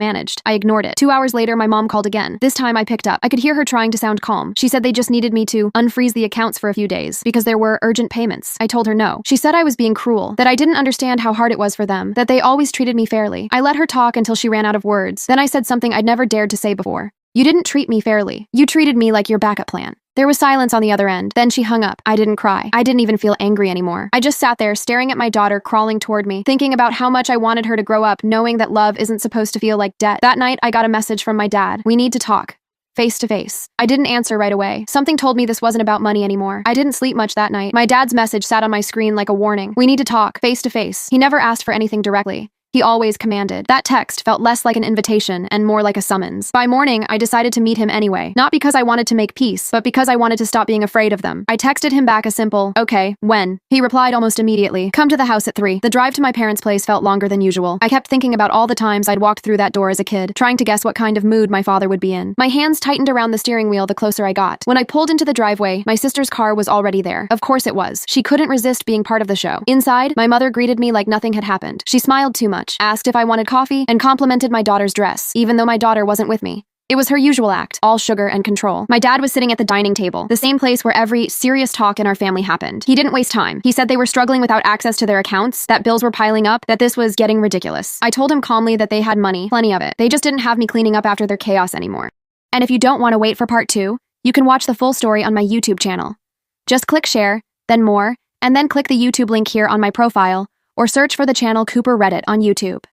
Managed. I ignored it. 2 hours later, my mom called again. This time I picked up. I could hear her trying to sound calm. She said they just needed me to unfreeze the accounts for a few days because there were urgent payments. I told her no. She said I was being cruel, that I didn't understand how hard it was for them, that they always treated me fairly. I let her talk until she ran out of words. Then I said something I'd never dared to say before. You didn't treat me fairly. You treated me like your backup plan. There was silence on the other end. Then she hung up. I didn't cry. I didn't even feel angry anymore. I just sat there staring at my daughter crawling toward me, thinking about how much I wanted her to grow up, knowing that love isn't supposed to feel like debt. That night, I got a message from my dad. We need to talk. Face to face. I didn't answer right away. Something told me this wasn't about money anymore. I didn't sleep much that night. My dad's message sat on my screen like a warning. We need to talk. Face to face. He never asked for anything directly. He always commanded. That text felt less like an invitation and more like a summons. By morning, I decided to meet him anyway. Not because I wanted to make peace, but because I wanted to stop being afraid of them. I texted him back a simple, okay, when? He replied almost immediately, come to the house at 3. The drive to my parents' place felt longer than usual. I kept thinking about all the times I'd walked through that door as a kid, trying to guess what kind of mood my father would be in. My hands tightened around the steering wheel the closer I got. When I pulled into the driveway, my sister's car was already there. Of course it was. She couldn't resist being part of the show. Inside, my mother greeted me like nothing had happened. She smiled too much, asked if I wanted coffee, and complimented my daughter's dress, even though my daughter wasn't with me. It was her usual act, all sugar and control. My dad was sitting at the dining table, the same place where every serious talk in our family happened. He didn't waste time. He said they were struggling without access to their accounts, that bills were piling up, that this was getting ridiculous. I told him calmly that they had money, plenty of it. They just didn't have me cleaning up after their chaos anymore. And if you don't want to wait for part 2, you can watch the full story on my YouTube channel. Just click share, then more, and then click the YouTube link here on my profile, or search for the channel Cooper Reddit on YouTube.